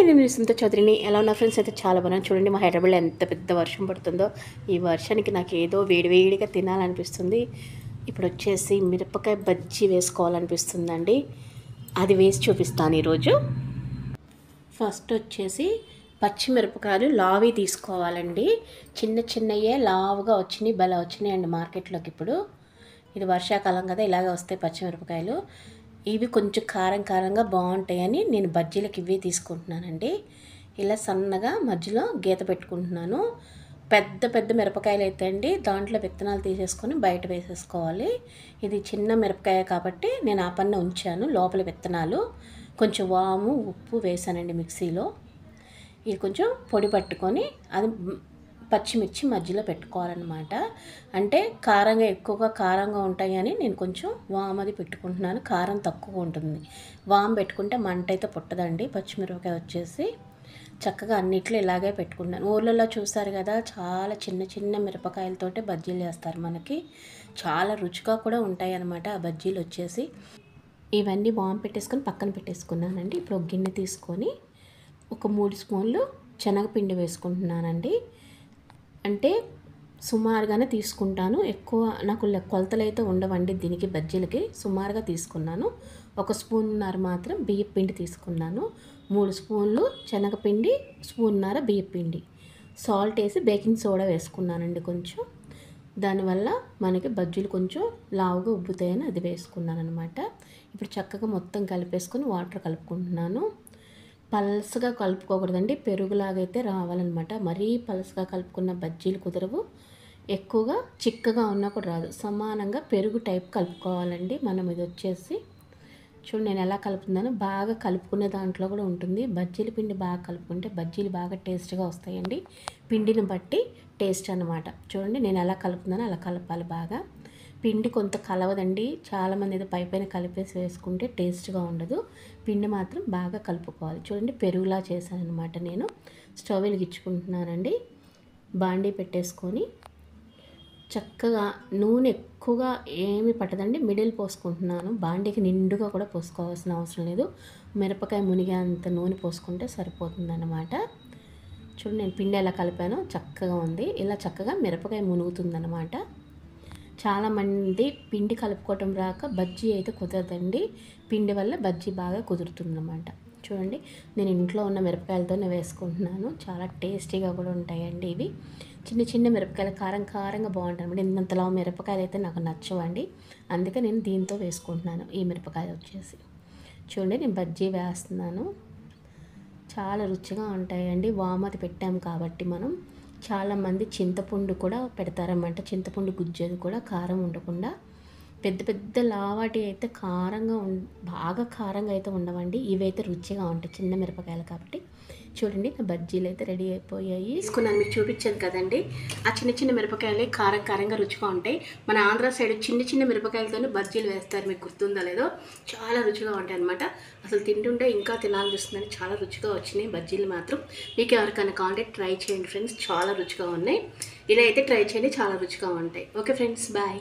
నేను మీ సునీత చౌదరిని. ఎలా ఉన్న ఫ్రెండ్స్ అయితే చాలా బాగున్నాను. చూడండి మా హైదరాబాద్లో ఎంత పెద్ద వర్షం పడుతుందో. ఈ వర్షానికి నాకు ఏదో వేడివేడిగా తినాలనిపిస్తుంది. ఇప్పుడు వచ్చేసి మిరపకాయ బజ్జీ వేసుకోవాలనిపిస్తుందండి. అది వేసి చూపిస్తాను ఈరోజు. ఫస్ట్ వచ్చేసి పచ్చిమిరపకాయలు లావి తీసుకోవాలండి. చిన్న చిన్నయే లావుగా వచ్చినాయి, భలే వచ్చినాయండి మార్కెట్లోకి. ఇప్పుడు ఇది వర్షాకాలం కదా, ఇలాగే వస్తాయి పచ్చిమిరపకాయలు. ఇవి కొంచెం కారం కారంగా బాగుంటాయని నేను బజ్జీలకు ఇవే తీసుకుంటున్నానండి. ఇలా సన్నగా మధ్యలో గీత పెట్టుకుంటున్నాను. పెద్ద పెద్ద మిరపకాయలు అయితే అండి దాంట్లో విత్తనాలు తీసేసుకొని బయట వేసేసుకోవాలి. ఇది చిన్న మిరపకాయ కాబట్టి నేను ఆ పన్న ఉంచాను. లోపల విత్తనాలు కొంచెం వాము ఉప్పు వేసానండి మిక్సీలో. ఇది కొంచెం పొడి పట్టుకొని అది పచ్చిమిర్చి మధ్యలో పెట్టుకోవాలన్నమాట. అంటే కారంగా ఎక్కువగా కారంగా ఉంటాయని నేను కొంచెం వామది పెట్టుకుంటున్నాను. కారం తక్కువ ఉంటుంది. వాము పెట్టుకుంటే మంట అయితే పుట్టదండి. పచ్చిమిరపకాయ వచ్చేసి చక్కగా అన్నిట్లో ఇలాగే పెట్టుకుంటున్నాను. ఊర్లలో చూస్తారు కదా, చాలా చిన్న చిన్న మిరపకాయలతోటే బజ్జీలు చేస్తారు. మనకి చాలా రుచిగా కూడా ఉంటాయి అన్నమాట ఆ బజ్జీలు వచ్చేసి. ఇవన్నీ వాము పెట్టేసుకొని పక్కన పెట్టేసుకున్నానండి. ఇప్పుడు ఒక గిన్నె తీసుకొని ఒక 3 స్పూన్లు శనగపిండి వేసుకుంటున్నానండి. అంటే సుమారుగానే తీసుకుంటాను. ఎక్కువ నాకు కొలతలు అయితే ఉండవండి దీనికి, బజ్జీలకి. సుమారుగా తీసుకున్నాను. 1 స్పూన్నర మాత్రం బియ్యం పిండి తీసుకున్నాను. 3 స్పూన్లు శనగపిండి, స్పూన్నర బియ్యం పిండి, సాల్ట్ వేసి బేకింగ్ సోడా వేసుకున్నానండి కొంచెం. దానివల్ల మనకి బజ్జీలు కొంచెం లావుగా ఉబ్బుతాయని అది వేసుకున్నాను అనమాట. ఇప్పుడు చక్కగా మొత్తం కలిపేసుకొని వాటర్ కలుపుకుంటున్నాను. పల్సగా కలుపుకోకూడదండి, పెరుగులాగైతే రావాలన్నమాట. మరీ పల్సగా కలుపుకున్న బజ్జీలు కుదరవు, ఎక్కువగా చిక్కగా ఉన్నా కూడా రాదు. సమానంగా పెరుగు టైప్ కలుపుకోవాలండి మనం. ఇది వచ్చేసి చూడండి నేను ఎలా కలుపుతున్నానో. బాగా కలుపుకునే దాంట్లో కూడా ఉంటుంది. బజ్జీల పిండి బాగా కలుపుకుంటే బజ్జీలు బాగా టేస్ట్గా వస్తాయండి. పిండిని బట్టి టేస్ట్ అన్నమాట. చూడండి నేను ఎలా కలుపుతున్నానో అలా కలపాలి బాగా. పిండి కొంత కలవదండి. చాలామంది ఏదో పైపైన కలిపేసి వేసుకుంటే టేస్ట్గా ఉండదు. పిండి మాత్రం బాగా కలుపుకోవాలి. చూడండి పెరుగులా చేశాను అనమాట నేను. స్టవ్ వెలిగించుకుంటున్నానండి. బాండీ పెట్టేసుకొని చక్కగా నూనె ఎక్కువగా ఏమి పట్టదండి, మిడిల్ పోసుకుంటున్నాను. బాండీకి నిండుగా కూడా పోసుకోవాల్సిన అవసరం లేదు. మిరపకాయ మునిగే అంత నూనె పోసుకుంటే సరిపోతుందన్నమాట. చూడండి నేను పిండి ఎలా కలిపానో చక్కగా ఉంది. ఇలా చక్కగా మిరపకాయ మునుగుతుందన్నమాట. చాలామంది పిండి కలుపుకోవటం రాక బజ్జీ అయితే కుదరదండి. పిండి వల్ల బజ్జీ బాగా కుదురుతుందన్నమాట. చూడండి నేను ఇంట్లో ఉన్న మిరపకాయలతోనే వేసుకుంటున్నాను. చాలా టేస్టీగా కూడా ఉంటాయండి ఇవి. చిన్న చిన్న మిరపకాయలు కారం కారంగా బాగుంటాయి అన్నమాట. ఇంతలా మిరపకాయలు అయితే నాకు నచ్చవండి, అందుకే నేను దీంతో వేసుకుంటున్నాను. ఈ మిరపకాయ వచ్చేసి చూడండి నేను బజ్జీ వేస్తున్నాను. చాలా రుచిగా ఉంటాయండి. వామది పెట్టాము కాబట్టి మనం. చాలామంది చింతపండు కూడా పెడతారన్నమాట. చింతపండు గుజ్జేది కూడా కారం ఉండకుండా. పెద్ద పెద్ద లావాటి అయితే కారంగా బాగా కారంగా అయితే ఉండవండి. ఇవైతే రుచిగా ఉంటాయి చిన్న మిరపకాయలు కాబట్టి. చూడండి నా బజ్జీలు అయితే రెడీ అయిపోయాయి. తీసుకున్నాను, మీకు చూపించాను కదండి. ఆ చిన్న చిన్న మిరపకాయలే కారం కారంగా రుచిగా ఉంటాయి. మన ఆంధ్ర సైడ్ చిన్న చిన్న మిరపకాయలతోనే బజ్జీలు వేస్తారు. మీకు గుర్తుందో లేదో, చాలా రుచిగా ఉంటాయి అనమాట. అసలు తింటుంటే ఇంకా తినాలనిపిస్తుందని చాలా రుచిగా వచ్చినాయి బజ్జీలు మాత్రం. మీకు ఎవరికైనా కావాలంటే ట్రై చేయండి ఫ్రెండ్స్, చాలా రుచిగా ఉన్నాయి. ఇలా అయితే ట్రై చేయండి, చాలా రుచిగా ఉంటాయి. Okay friends, bye.